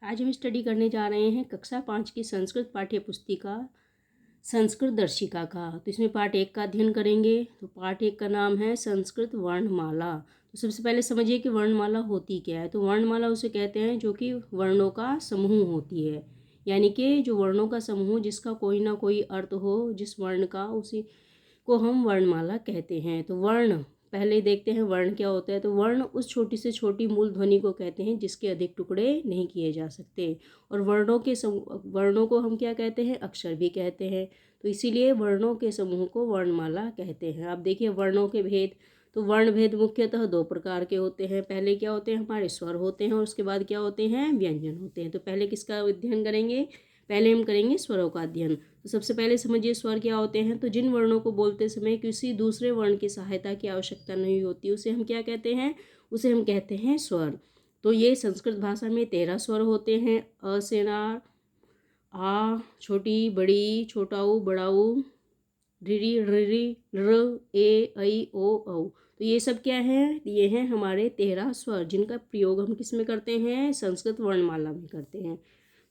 आज हम स्टडी करने जा रहे हैं कक्षा 5 की संस्कृत पाठ्य पुस्तिका संस्कृत दर्शिका का। तो इसमें पाठ 1 का अध्ययन करेंगे। तो पाठ 1 का नाम है संस्कृत वर्णमाला। तो सबसे पहले समझिए कि वर्णमाला होती क्या है। तो वर्णमाला उसे कहते हैं जो कि वर्णों का समूह होती है, यानी कि जो वर्णों का समूह जिसका कोई ना कोई अर्थ हो, जिस वर्ण का, उसी को हम वर्णमाला कहते हैं। तो वर्ण पहले देखते हैं वर्ण क्या होता है। तो वर्ण उस छोटी से छोटी मूल ध्वनि को कहते हैं जिसके अधिक टुकड़े नहीं किए जा सकते। और वर्णों को हम क्या कहते हैं, अक्षर भी कहते हैं। तो इसीलिए वर्णों के समूह को वर्णमाला कहते हैं। अब देखिए वर्णों के भेद। तो वर्ण भेद मुख्यतः 2 प्रकार के होते हैं। पहले क्या होते हैं, हमारे स्वर होते हैं, और उसके बाद क्या होते हैं, व्यंजन होते हैं। तो पहले किसका अध्ययन करेंगे, पहले हम करेंगे स्वरों का अध्ययन। तो सबसे पहले समझिए स्वर क्या होते हैं। तो जिन वर्णों को बोलते समय किसी दूसरे वर्ण की सहायता की आवश्यकता नहीं होती, उसे हम क्या कहते हैं, उसे हम कहते हैं स्वर। तो ये संस्कृत भाषा में 13 स्वर होते हैं। अ से न, आ, छोटी बड़ी, छोटा ऊ, बड़ा ऊ, ऋ ऋ र, ए, ऐ, ओ, औ। तो ये सब क्या है, ये हैं हमारे 13 स्वर, जिनका प्रयोग हम किस में करते हैं, संस्कृत वर्णमाला में करते हैं।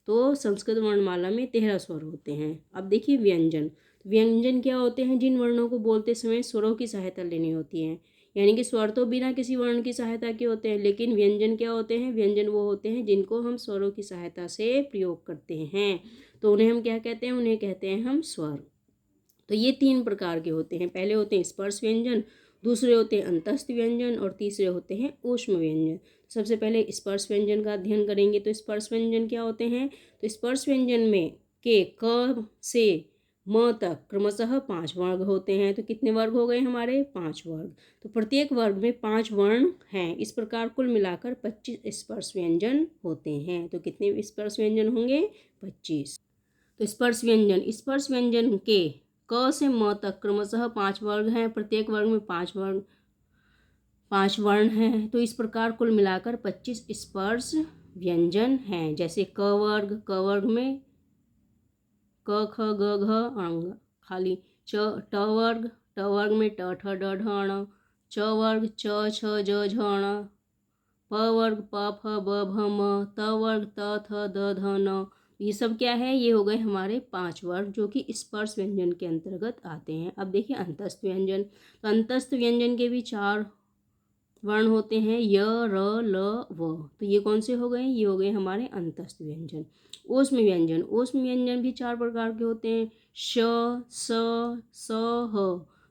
तो संस्कृत वर्णमाला में 13 स्वर होते हैं। अब देखिए व्यंजन। व्यंजन क्या होते हैं, जिन वर्णों को बोलते समय स्वरों की सहायता लेनी होती है। यानी कि स्वर तो बिना किसी वर्ण की सहायता के होते हैं, लेकिन व्यंजन क्या होते हैं, व्यंजन वो होते हैं जिनको हम स्वरों की सहायता से प्रयोग करते हैं। तो उन्हें हम क्या कहते हैं, उन्हें कहते हैं हम स्वर। तो ये 3 प्रकार के होते हैं। पहले होते हैं स्पर्श व्यंजन, दूसरे होते हैं अंतस्थ व्यंजन, और तीसरे होते हैं ऊष्म व्यंजन। सबसे पहले स्पर्श व्यंजन का अध्ययन करेंगे। तो स्पर्श व्यंजन क्या होते हैं। तो स्पर्श व्यंजन में के क से म तक क्रमशः 5 वर्ग होते हैं। तो कितने वर्ग हो गए हमारे, 5 वर्ग। तो प्रत्येक वर्ग में 5 वर्ण हैं। इस प्रकार कुल मिलाकर 25 स्पर्श व्यंजन होते हैं। तो कितने स्पर्श व्यंजन होंगे, 25। तो स्पर्श व्यंजन के क से म तक क्रमशः 5 वर्ग हैं। प्रत्येक वर्ग में 5 वर्ण हैं। तो इस प्रकार कुल मिलाकर 25 स्पर्श व्यंजन हैं। जैसे क वर्ग में क ख ग घ अंग खाली। ट वर्ग में ट ठ ड ढ ण। च वर्ग च छ ज झ ण। प वर्ग प फ ब भ म। त वर्ग त थ द ध न। ये सब क्या है, ये हो गए हमारे 5 वर्ग जो कि स्पर्श व्यंजन के अंतर्गत आते हैं। अब देखिए अंतस्थ व्यंजन। तो अंतस्थ व्यंजन के भी 4 वर्ण होते हैं, य र ल व। तो ये कौन से हो गए, ये हो गए हमारे अंतस्थ व्यंजन। ऊष्म व्यंजन भी 4 प्रकार के होते हैं, श, स, ह।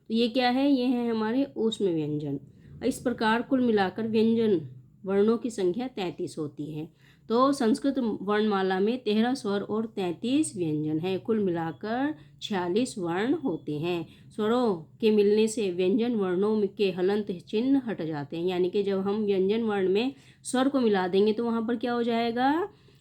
तो ये क्या है, ये है हमारे ऊष्म व्यंजन। इस प्रकार कुल मिलाकर व्यंजन वर्णों की संख्या 33 होती है। तो संस्कृत वर्णमाला में 13 स्वर और 33 व्यंजन है। कुल मिलाकर 46 वर्ण होते हैं। स्वरों के मिलने से व्यंजन वर्णों के हलंत चिन्ह हट जाते हैं। यानी कि जब हम व्यंजन वर्ण में स्वर को मिला देंगे तो वहाँ पर क्या हो जाएगा,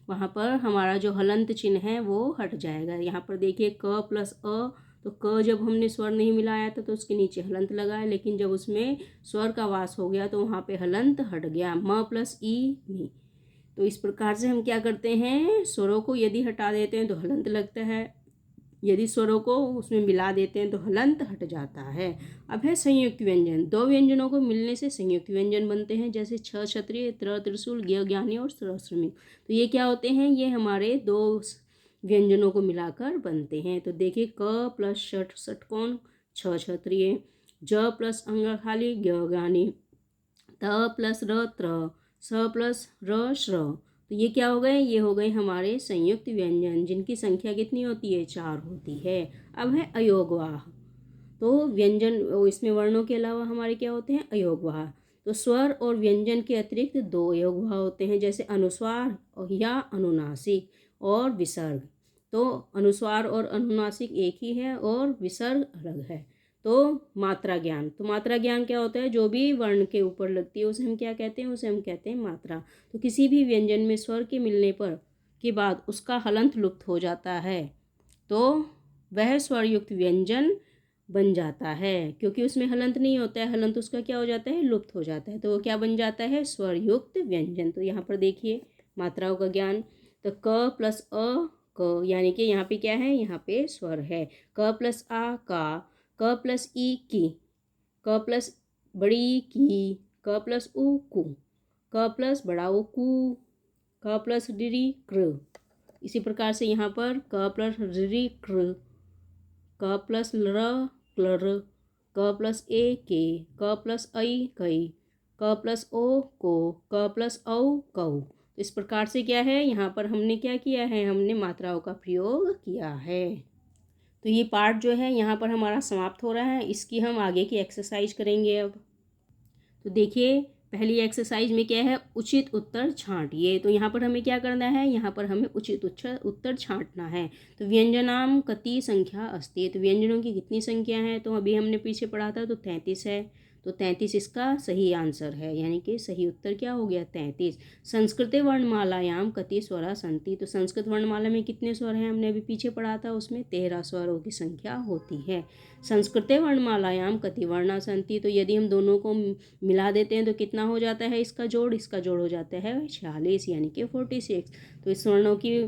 वहाँ पर हमारा जो हलंत चिन्ह है वो हट जाएगा। यहाँ पर देखिए क प्लस अ। तो क जब हमने स्वर नहीं मिलाया था तो उसके नीचे हलंत लगाया, लेकिन जब उसमें स्वर का वास हो गया तो वहाँ पे हलंत हट गया। म प्लस ई मी। तो इस प्रकार से हम क्या करते हैं, स्वरों को यदि हटा देते हैं तो हलंत लगता है, यदि स्वरों को उसमें मिला देते हैं तो हलंत हट जाता है। अब है संयुक्त व्यंजन। 2 व्यंजनों को मिलने से संयुक्त व्यंजन बनते हैं, जैसे छ क्षत्रिय, त्र त्रिशूल, ज्ञ ज्ञानी और स्र श्रमिक। तो ये क्या होते हैं, ये हमारे 2 व्यंजनों को मिलाकर बनते हैं। तो देखिए क प्लस षट षटकोण, छ क्षत्रिय, ज प्लस अंग खाली, ज्ञ ज्ञानी, त प्लस र त्र, स प्लस र श्र। तो ये क्या हो गए, ये हो गए हमारे संयुक्त व्यंजन, जिनकी संख्या कितनी होती है, 4 होती है। अब है अयोगवाह। तो व्यंजन, इसमें वर्णों के अलावा हमारे क्या होते हैं, अयोगवाह। तो स्वर और व्यंजन के अतिरिक्त 2 अयोगवाह होते हैं, जैसे अनुस्वार या अनुनासिक और विसर्ग। तो अनुस्वार और अनुनासिक एक ही है और विसर्ग अलग है। तो मात्रा ज्ञान। तो मात्रा ज्ञान क्या होता है, जो भी वर्ण के ऊपर लगती है उसे हम क्या कहते हैं, उसे हम कहते हैं मात्रा। तो किसी भी व्यंजन में स्वर के मिलने पर के बाद उसका हलंत लुप्त हो जाता है तो वह स्वरयुक्त व्यंजन बन जाता है। क्योंकि उसमें हलंत नहीं होता है, हलंत उसका क्या हो जाता है, लुप्त हो जाता है। तो वो क्या बन जाता है, स्वरयुक्त व्यंजन। तो यहाँ पर देखिए मात्राओं का ज्ञान। तो क प्लस अ क, यानी कि यहाँ पे क्या है, यहाँ पे स्वर है। क प्लस आ का, क प्लस ई की, क प्लस बड़ी की, क प्लस उ कु, क प्लस बड़ा उ कु, क प्लस री कृ। इसी प्रकार से यहाँ पर क प्लस री कृ, क प्लस र क्लर, क प्लस ए के, क प्लस ऐ कई, क प्लस ओ को, क प्लस औ कौ। तो इस प्रकार से क्या है, यहाँ पर हमने क्या किया है, हमने मात्राओं का प्रयोग किया है। तो ये पार्ट जो है यहाँ पर हमारा समाप्त हो रहा है। इसकी हम आगे की एक्सरसाइज करेंगे अब। तो देखिए पहली एक्सरसाइज में क्या है, उचित उत्तर छांटिए। तो यहाँ पर हमें क्या करना है, यहाँ पर हमें उचित उत्तर छांटना है। तो व्यंजनाम कति संख्या अस्ति, तो व्यंजनों की कितनी संख्या है, तो अभी हमने पीछे पढ़ा था तो 33 है। तो 33 इसका सही आंसर है, यानी कि सही उत्तर क्या हो गया, 33। संस्कृते वर्णमालायाम कति स्वरा संति, तो संस्कृत वर्णमाला में कितने स्वर हैं, हमने अभी पीछे पढ़ा था, उसमें 13 स्वरों की संख्या होती है। संस्कृते वर्णमालायाम कति वर्णा संति, तो यदि हम दोनों को मिला देते हैं तो कितना हो जाता है, इसका जोड़ हो जाता है 46, यानी कि 46। तो इस वर्णों की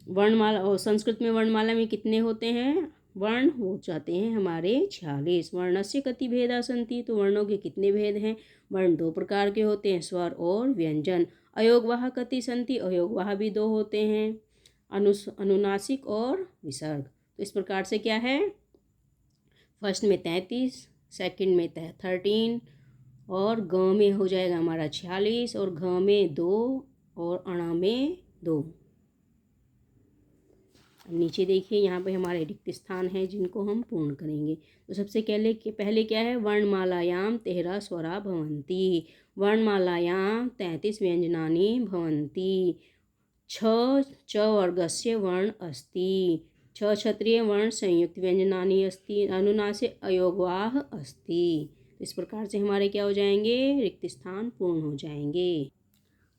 वर्णमाला और संस्कृत में वर्णमाला में कितने होते हैं, वर्ण हो जाते हैं हमारे 46। वर्णस्य कति भेदा संति, तो वर्णों के कितने भेद हैं, वर्ण 2 प्रकार के होते हैं, स्वर और व्यंजन। अयोगवाह कति संति, अयोगवाह भी 2 होते हैं, अनुनासिक और विसर्ग। तो इस प्रकार से क्या है, फर्स्ट में 33, सेकंड में 13 और ग में हो जाएगा हमारा 46 और घ में 2 और अणा में 2। नीचे देखिए यहाँ पे हमारे रिक्त स्थान है जिनको हम पूर्ण करेंगे। तो सबसे पहले क्या है, वर्णमालायाम 13 स्वरा भवन्ति, वर्णमालायाम 33 व्यंजनानि भवन्ति, 6 च वर्गस्य वर्ण अस्ति, 6 क्षत्रिय वर्ण संयुक्त व्यंजनानि अस्ति, अनुनासे अयोगवाह अस्ति। इस प्रकार से हमारे क्या हो जाएंगे, रिक्त स्थान पूर्ण हो जाएंगे।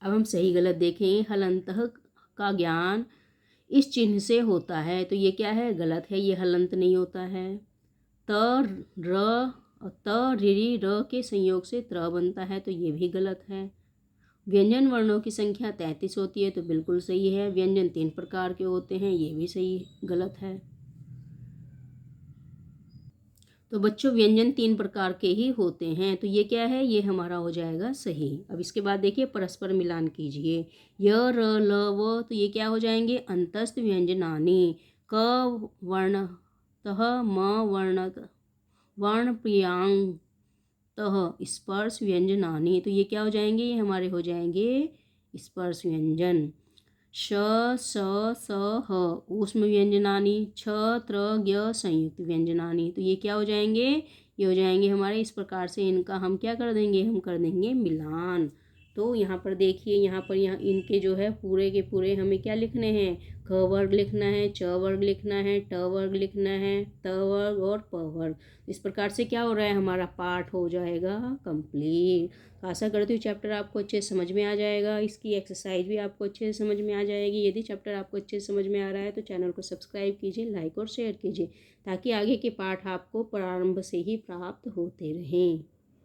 अब हम सही गलत देखें। हलंतः का ज्ञान इस चिन्ह से होता है, तो ये क्या है, गलत है, ये हलंत नहीं होता है। त रि र के संयोग से त्र बनता है, तो ये भी गलत है। व्यंजन वर्णों की संख्या 33 होती है, तो बिल्कुल सही है। व्यंजन 3 प्रकार के होते हैं, ये भी सही गलत है। तो बच्चों व्यंजन 3 प्रकार के ही होते हैं, तो ये क्या है, ये हमारा हो जाएगा सही। अब इसके बाद देखिए परस्पर मिलान कीजिए। य र ल व, तो ये क्या हो जाएंगे, अंतस्थ व्यंजनानि। क वर्णतः म वर्णप्रियांग तः स्पर्श व्यंजनानि, तो ये क्या हो जाएंगे, ये हमारे हो जाएंगे स्पर्श व्यंजन। श स स ह ऊष्म व्यंजनानि, छ त्र ज्ञ संयुक्त व्यंजनानि, तो ये क्या हो जाएंगे, ये हो जाएंगे हमारे। इस प्रकार से इनका हम क्या कर देंगे, हम कर देंगे मिलान। तो यहाँ पर देखिए, यहाँ इनके जो है पूरे के पूरे हमें क्या लिखने हैं, क वर्ग लिखना है, च वर्ग लिखना है, ट वर्ग लिखना है, त वर्ग और प वर्ग। इस प्रकार से क्या हो रहा है, हमारा पाठ हो जाएगा कंप्लीट। तो आशा करती हूँ चैप्टर आपको अच्छे से समझ में आ जाएगा, इसकी एक्सरसाइज भी आपको अच्छे से समझ में आ जाएगी। यदि चैप्टर आपको अच्छे से समझ में आ रहा है तो चैनल को सब्सक्राइब कीजिए, लाइक और शेयर कीजिए, ताकि आगे के पाठ आपको प्रारंभ से ही प्राप्त होते रहें।